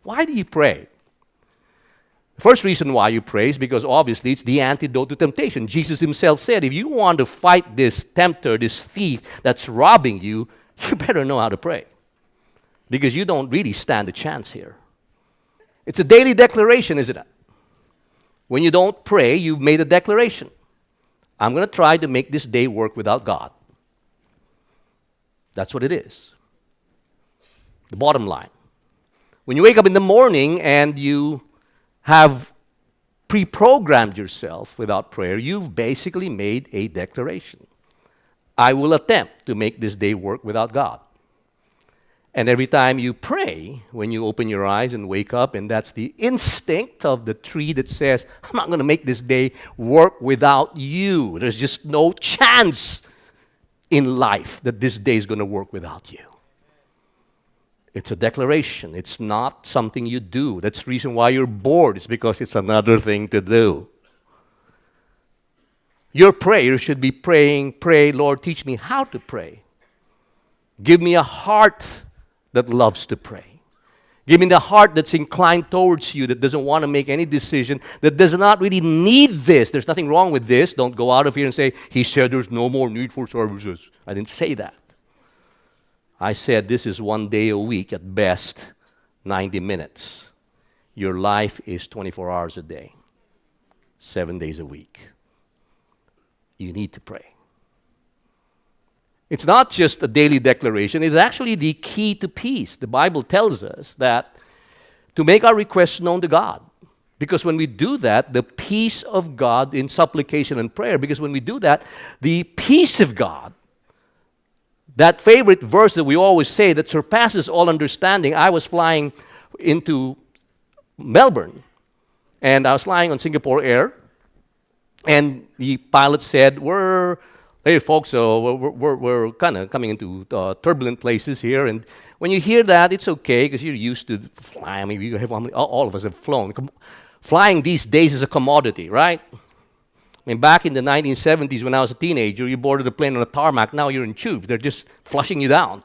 Why do you pray? The first reason why you pray is because obviously it's the antidote to temptation. Jesus himself said, if you want to fight this tempter, this thief that's robbing you, you better know how to pray. Because you don't really stand a chance here. It's a daily declaration, isn't it? When you don't pray, you've made a declaration. I'm going to try to make this day work without God. That's what it is. The bottom line. When you wake up in the morning and you have pre-programmed yourself without prayer, you've basically made a declaration. I will attempt to make this day work without God. And every time you pray, when you open your eyes and wake up, and that's the instinct of the tree that says, I'm not going to make this day work without you. There's just no chance in life that this day is going to work without you. It's a declaration. It's not something you do. That's the reason why you're bored. It's because it's another thing to do. Your prayer should be praying, pray, Lord, teach me how to pray. Give me a heart that loves to pray. Give me the heart that's inclined towards you, that doesn't want to make any decision, that does not really need this. There's nothing wrong with this. Don't go out of here and say, he said there's no more need for services. I didn't say that. I said this is one day a week, at best 90 minutes. Your life is 24 hours a day, 7 days a week. You need to pray. It's not just a daily declaration. It's actually the key to peace. The Bible tells us that to make our requests known to God. Because when we do that, the peace of God in supplication and prayer, because when we do that, the peace of God, that favorite verse that we always say that surpasses all understanding. I was flying into Melbourne, and I was flying on Singapore Air, and the pilot said, hey folks, we're kind of coming into turbulent places here, and when you hear that, it's okay because you're used to flying. I mean, all of us have flown. Flying these days is a commodity, right? I mean, back in the 1970s when I was a teenager, you boarded a plane on a tarmac. Now you're in tubes. They're just flushing you down.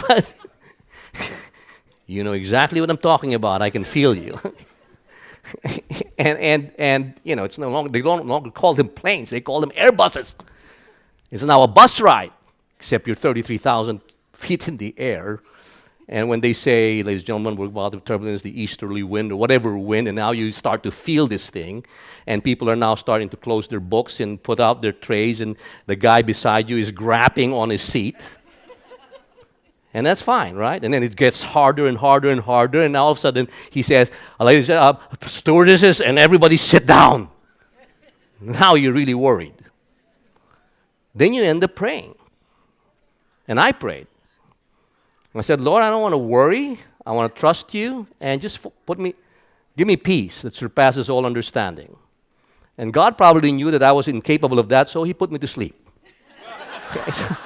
But you know exactly what I'm talking about. I can feel you. and you know, it's no longer, they don't longer call them planes. They call them Airbuses. It's now a bus ride, except you're 33,000 feet in the air. And when they say, ladies and gentlemen, we're about the turbulence, the easterly wind, or whatever wind, and now you start to feel this thing, and people are now starting to close their books and put out their trays, and the guy beside you is grabbing on his seat. And that's fine, right? And then it gets harder and harder and harder, and all of a sudden he says, ladies and stewardesses, and everybody sit down. Now you're really worried. Then you end up praying. And I prayed. I said, Lord, I don't want to worry. I want to trust you, and just give me peace that surpasses all understanding. And God probably knew that I was incapable of that, so he put me to sleep. Okay, so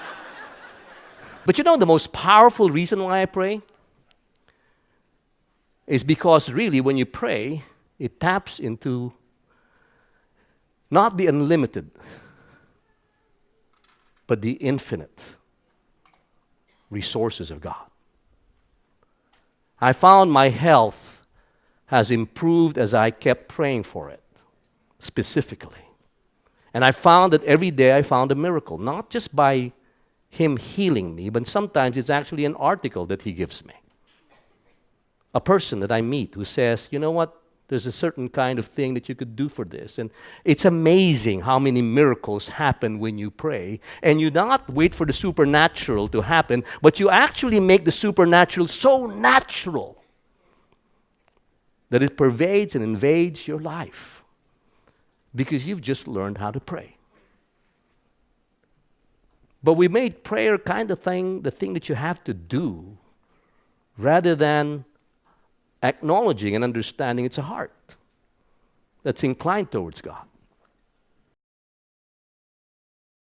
but you know the most powerful reason why I pray? Is because really when you pray, it taps into not the unlimited, but the infinite resources of God. I found my health has improved as I kept praying for it, specifically. And I found that every day I found a miracle, not just by him healing me, but sometimes it's actually an article that he gives me. A person that I meet who says, you know what, there's a certain kind of thing that you could do for this. And it's amazing how many miracles happen when you pray. And you not wait for the supernatural to happen, but you actually make the supernatural so natural that it pervades and invades your life because you've just learned how to pray. But we made prayer kind of thing, the thing that you have to do, rather than acknowledging and understanding it's a heart that's inclined towards God.